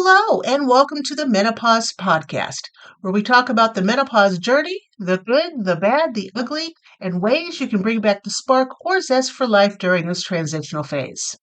Hello, and welcome to the Menopause Podcast, where we talk about the menopause journey, the good, the bad, the ugly, and ways you can bring back the spark or zest for life during this transitional phase.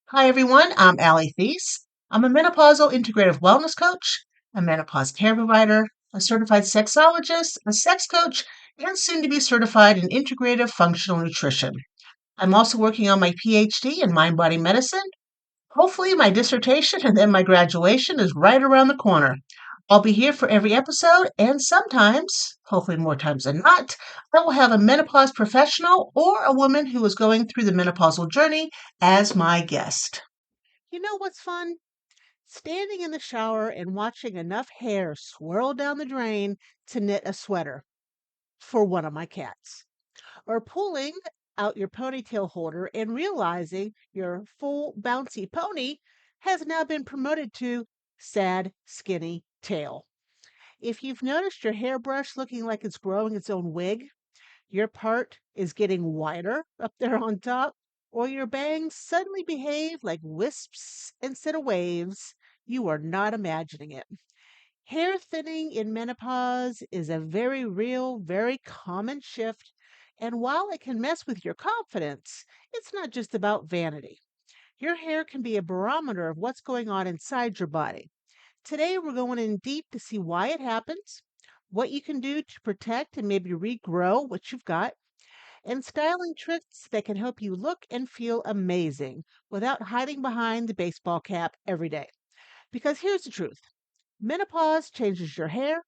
Hi, everyone. I'm Allie Thies. I'm a menopausal integrative wellness coach, a menopause care provider, a certified sexologist, a sex coach, and soon to be certified in integrative functional nutrition. I'm also working on my PhD in mind body medicine. Hopefully, my dissertation and then my graduation is right around the corner. I'll be here for every episode, and sometimes, hopefully more times than not, I will have a menopause professional or a woman who is going through the menopausal journey as my guest. You know what's fun? Standing in the shower and watching enough hair swirl down the drain to knit a sweater for one of my cats, or pulling out your ponytail holder and realizing your full bouncy pony has now been promoted to sad, skinny tail. If you've noticed your hairbrush looking like it's growing its own wig, your part is getting wider up there on top, or your bangs suddenly behave like wisps instead of waves, you are not imagining it. Hair thinning in menopause is a very real, very common shift. And while it can mess with your confidence, it's not just about vanity. Your hair can be a barometer of what's going on inside your body. Today, we're going in deep to see why it happens, what you can do to protect and maybe regrow what you've got, and styling tricks that can help you look and feel amazing without hiding behind the baseball cap every day. Because here's the truth. Menopause changes your hair,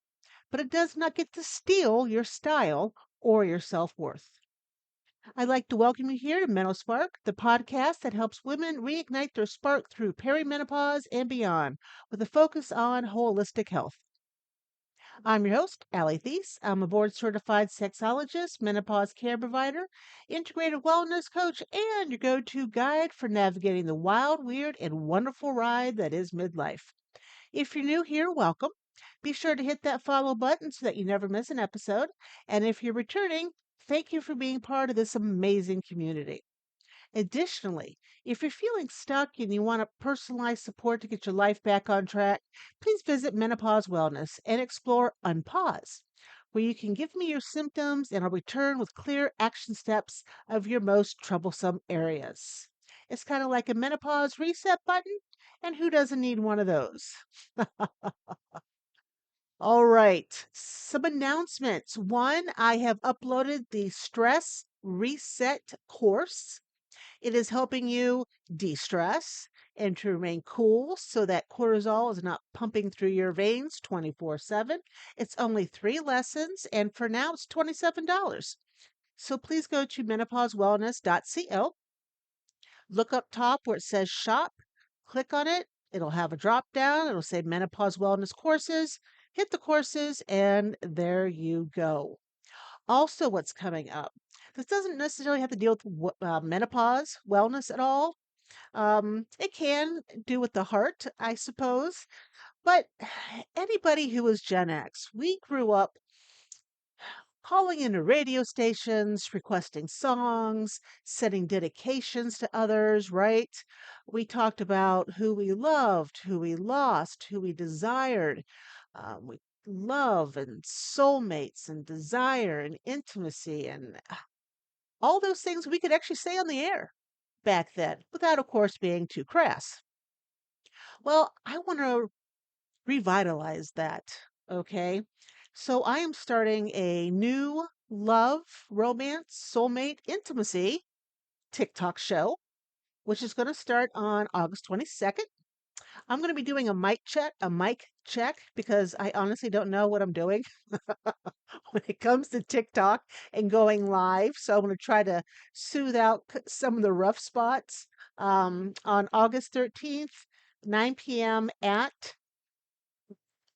but it does not get to steal your style or your self worth. I'd like to welcome you here to MenoSpark, the podcast that helps women reignite their spark through perimenopause and beyond, with a focus on holistic health. I'm your host, Allie Thies. I'm a board certified sexologist, menopause care provider, integrative wellness coach, and your go to guide for navigating the wild, weird, and wonderful ride that is midlife. If you're new here, welcome. Be sure to hit that follow button so that you never miss an episode. And if you're returning, thank you for being part of this amazing community. Additionally, if you're feeling stuck and you want personalized support to get your life back on track, please visit Menopause Wellness and explore Unpause, where you can give me your symptoms and I'll return with clear action steps of your most troublesome areas. It's kind of like a menopause reset button, and who doesn't need one of those? All right. Some announcements. One, I have uploaded the Stress Reset course. It is helping you de stress and to remain cool so that cortisol is not pumping through your veins 24/7. It's only 3 lessons, and for now, it's $27. So please go to menopausewellness.co. Look up top where it says shop, click on it. It'll have a drop down. It'll say Menopause Wellness Courses. Hit the courses, and there you go. Also, what's coming up? This doesn't necessarily have to deal with menopause wellness at all. It can do with the heart, I suppose. But anybody who is Gen X, we grew up calling into radio stations, requesting songs, sending dedications to others, right? We talked about who we loved, who we lost, who we desired. We love and soulmates and desire and intimacy and all those things we could actually say on the air back then, without, of course, being too crass. Well, I want to revitalize that. Okay. So I am starting a new love, romance, soulmate, intimacy TikTok show, which is going to start on August 22nd. I'm going to be doing a mic check because I honestly don't know what I'm doing when it comes to TikTok and going live. So I'm going to try to soothe out some of the rough spots on August 13th, 9 p.m. at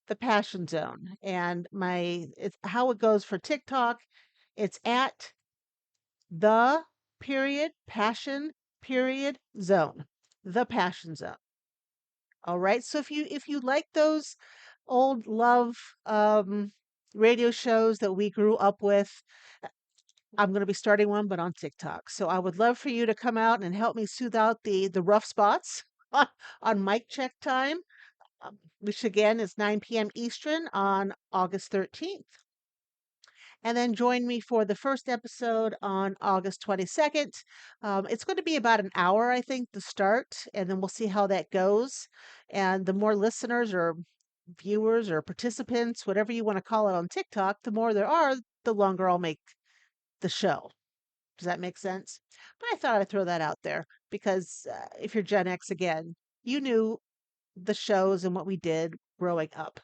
the Passion Zone. And it's how it goes for TikTok. It's at the period passion period zone, the Passion Zone. All right. So if you like those old love radio shows that we grew up with, I'm going to be starting one, but on TikTok. So I would love for you to come out and help me soothe out the rough spots on mic check time. which again is 9 p.m. Eastern on August 13th. And then join me for the first episode on August 22nd. It's going to be about an hour, I think, to start, and then we'll see how that goes. And the more listeners or viewers or participants, whatever you want to call it on TikTok, the more there are, the longer I'll make the show. Does that make sense? But I thought I'd throw that out there because if you're Gen X again, you knew the shows and what we did growing up.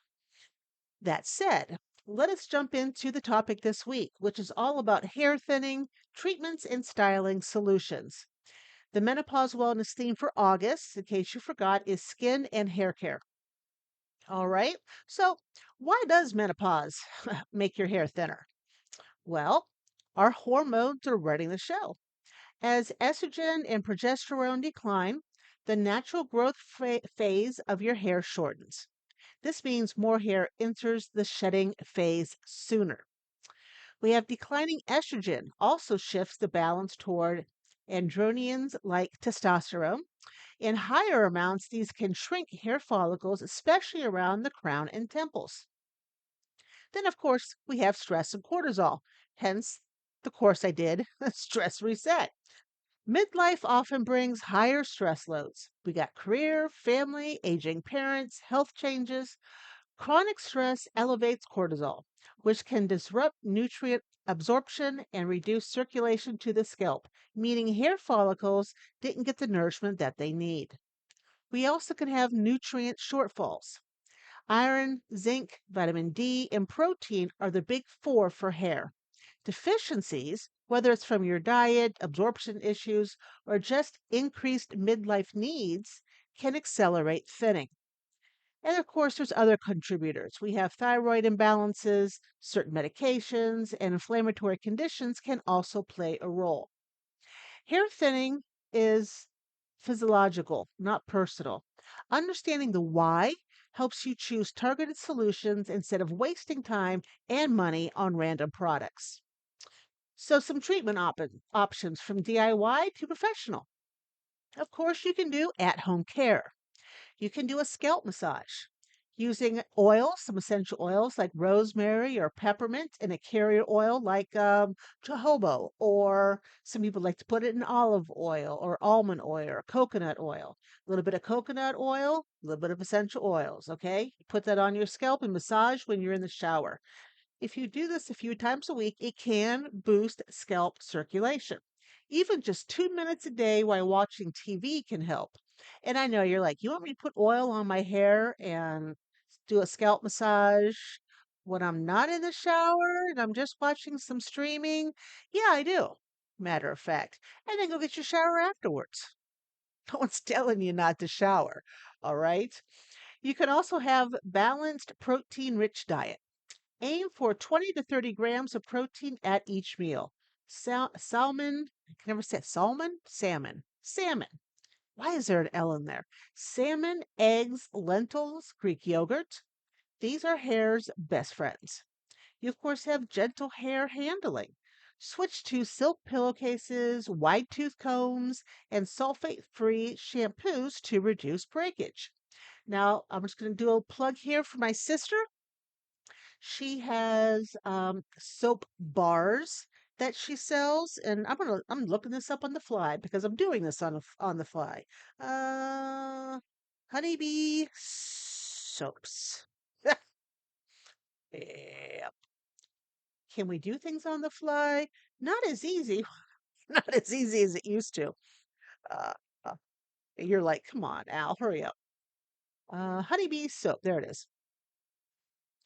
That said, let us jump into the topic this week, which is all about hair thinning, treatments, and styling solutions. The menopause wellness theme for August, in case you forgot, is skin and hair care. All right. So, why does menopause make your hair thinner? Well, our hormones are running the show. As estrogen and progesterone decline, the natural growth phase of your hair shortens. This means more hair enters the shedding phase sooner. We have declining estrogen, also shifts the balance toward androgens like testosterone. In higher amounts, these can shrink hair follicles, especially around the crown and temples. Then, of course, we have stress and cortisol, hence the course I did, Stress Reset. Midlife often brings higher stress loads. We got career, family, aging parents, health changes. Chronic stress elevates cortisol, which can disrupt nutrient absorption and reduce circulation to the scalp, meaning hair follicles didn't get the nourishment that they need. We also can have nutrient shortfalls. Iron, zinc, vitamin D, and protein are the big four for hair. Deficiencies, whether it's from your diet, absorption issues, or just increased midlife needs, can accelerate thinning. And of course, there's other contributors. We have thyroid imbalances, certain medications, and inflammatory conditions can also play a role. Hair thinning is physiological, not personal. Understanding the why helps you choose targeted solutions instead of wasting time and money on random products. So, some treatment options from DIY to professional. Of course, you can do at home care. You can do a scalp massage using oils, some essential oils like rosemary or peppermint, and a carrier oil like jojoba, or some people like to put it in olive oil or almond oil or coconut oil. A little bit of coconut oil, a little bit of essential oils. Okay, put that on your scalp and massage when you're in the shower. If you do this a few times a week, it can boost scalp circulation. Even just 2 minutes a day while watching TV can help. And I know you're like, you want me to put oil on my hair and do a scalp massage when I'm not in the shower and I'm just watching some streaming? Yeah, I do. Matter of fact. And then go get your shower afterwards. No one's telling you not to shower. All right. You can also have balanced protein rich diet. Aim for 20 to 30 grams of protein at each meal. Salmon, I can never say it. Salmon? Salmon. Salmon. Why is there an L in there? Salmon, eggs, lentils, Greek yogurt. These are hair's best friends. You, of course, have gentle hair handling. Switch to silk pillowcases, wide tooth combs, and sulfate free shampoos to reduce breakage. Now, I'm just going to do a plug here for my sister. She has soap bars that she sells, and I'm looking this up on the fly because I'm doing this on the fly. Uh, Honeybee soaps. Yep. Can we do things on the fly? Not as easy, not as easy as it used to. Uh, uh, you're like, come on, Al, hurry up. Honeybee soap. There it is.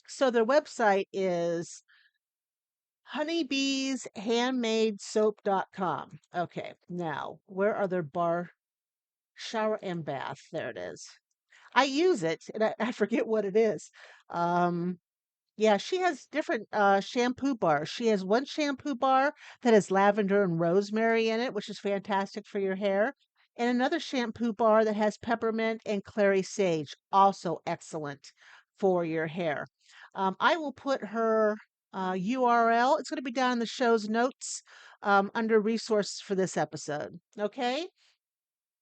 So their website is honeybeeshandmadesoap.com. Okay, now where are their bar shower and bath? There it is. I use it and I forget what it is. Um, yeah, she has different shampoo bars. She has one shampoo bar that has lavender and rosemary in it, which is fantastic for your hair. And another shampoo bar that has peppermint and clary sage, also excellent for your hair. I will put her URL. It's going to be down in the show's notes under resources for this episode. Okay.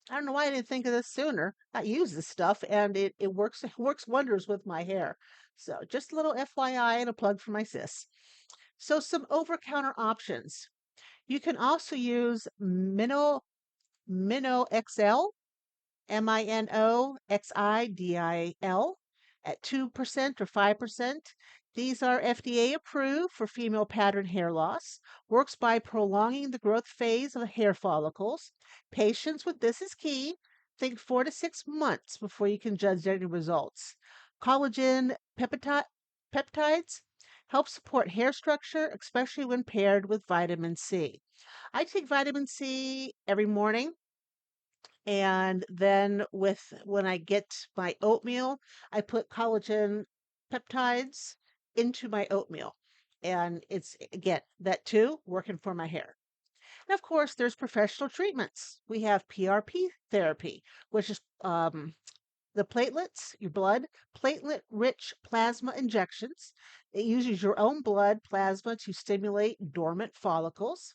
I don't know why I didn't think of this sooner. I use this stuff and it works it works wonders with my hair. So just a little FYI and a plug for my sis. So some over-counter options. You can also use Mino XL, MinoXidil at 2% or 5%. These are FDA approved for female pattern hair loss. Works by prolonging the growth phase of hair follicles. Patience with this is key. Think 4 to 6 months before you can judge any results. Collagen peptides help support hair structure, especially when paired with vitamin C. I take vitamin C every morning, and then when I get my oatmeal, I put collagen peptides into my oatmeal. And it's again that too working for my hair. And of course, there's professional treatments. We have PRP therapy, which is the platelets, your blood, platelet rich plasma injections. It uses your own blood plasma to stimulate dormant follicles.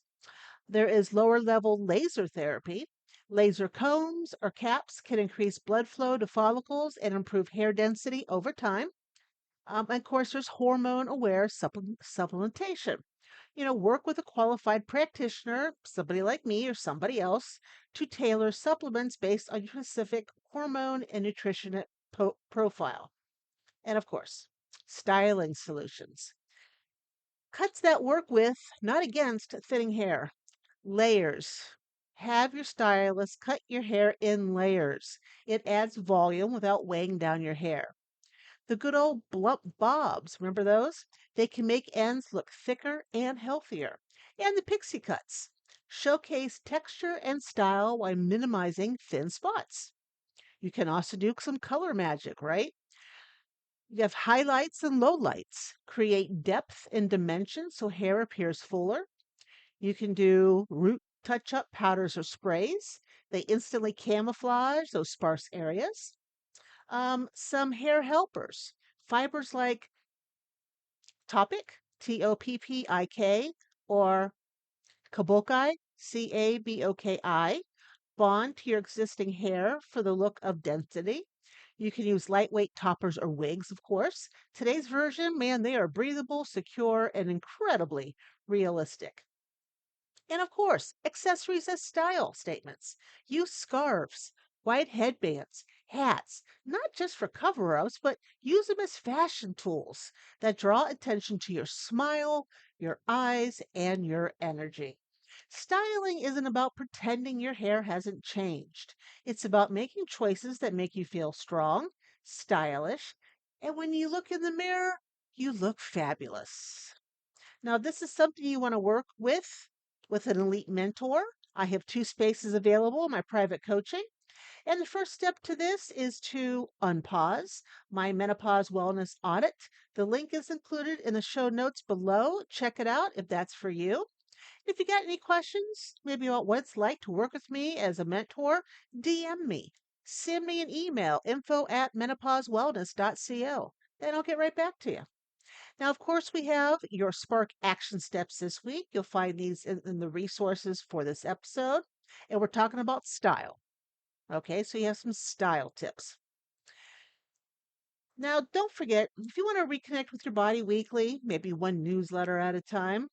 There is lower level laser therapy. Laser cones or caps can increase blood flow to follicles and improve hair density over time. And of course, there's hormone aware supplementation. Work with a qualified practitioner, somebody like me or somebody else, to tailor supplements based on your specific hormone and nutrition profile. And of course, styling solutions. Cuts that work with, not against, thinning hair. Layers. Have your stylist cut your hair in layers. It adds volume without weighing down your hair. The good old blunt bobs, remember those? They can make ends look thicker and healthier. And the pixie cuts showcase texture and style while minimizing thin spots. You can also do some color magic, right? You have highlights and lowlights, create depth and dimension so hair appears fuller. You can do root touch up powders or sprays. They instantly camouflage those sparse areas. Some hair helpers, fibers like Topic, Toppik, or Kabokai, Caboki, bond to your existing hair for the look of density. You can use lightweight toppers or wigs, of course. Today's version, man, they are breathable, secure, and incredibly realistic. And of course, accessories as style statements. Use scarves, white headbands, hats, not just for cover ups, but use them as fashion tools that draw attention to your smile, your eyes, and your energy. Styling isn't about pretending your hair hasn't changed. It's about making choices that make you feel strong, stylish, and when you look in the mirror, you look fabulous. Now, this is something you want to work with an elite mentor. I have 2 spaces available in my private coaching. And the first step to this is to unpause my menopause wellness audit. The link is included in the show notes below. Check it out if that's for you. If you got any questions, maybe about what it's like to work with me as a mentor, DM me. Send me an email, info@menopausewellness.co, and I'll get right back to you. Now, of course, we have your Spark action steps this week. You'll find these in the resources for this episode. And we're talking about style. Okay, so you have some style tips. Now, don't forget, if you want to reconnect with your body weekly, maybe one newsletter at a time,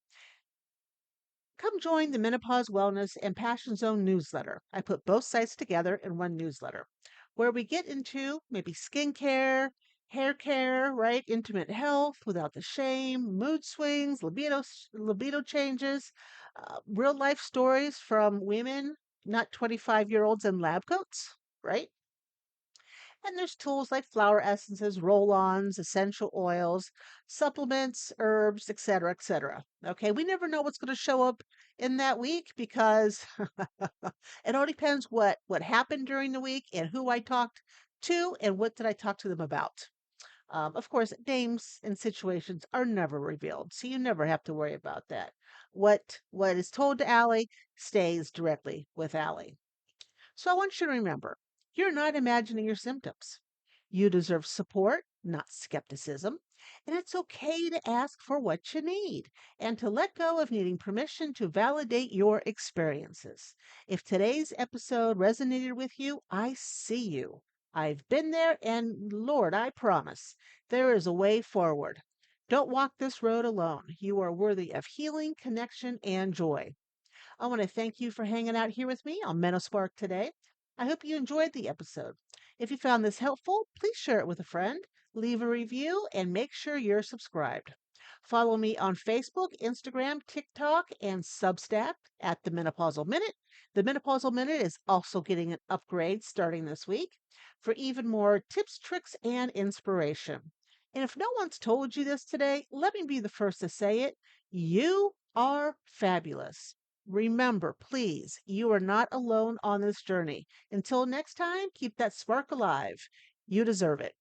come join the Menopause Wellness and Passion Zone newsletter. I put both sites together in one newsletter where we get into maybe skincare, hair care, right? Intimate health without the shame, mood swings, libido changes, real life stories from women, not 25-year-olds in lab coats, right? And there's tools like flower essences, roll-ons, essential oils, supplements, herbs, etc., etc. Okay, we never know what's going to show up in that week because it all depends what happened during the week and who I talked to and what did I talk to them about. Of course, names and situations are never revealed, so you never have to worry about that. What is told to Allie stays directly with Allie. So I want you to remember, you're not imagining your symptoms. You deserve support, not skepticism. And it's okay to ask for what you need and to let go of needing permission to validate your experiences. If today's episode resonated with you, I see you. I've been there, and Lord, I promise there is a way forward. Don't walk this road alone. You are worthy of healing, connection, and joy. I want to thank you for hanging out here with me on MenoSpark today. I hope you enjoyed the episode. If you found this helpful, please share it with a friend, leave a review, and make sure you're subscribed. Follow me on Facebook, Instagram, TikTok, and Substack at the Menopausal Minute. The Menopausal Minute is also getting an upgrade starting this week for even more tips, tricks, and inspiration. And if no one's told you this today, let me be the first to say it. You are fabulous. Remember, please, you are not alone on this journey. Until next time, keep that spark alive. You deserve it.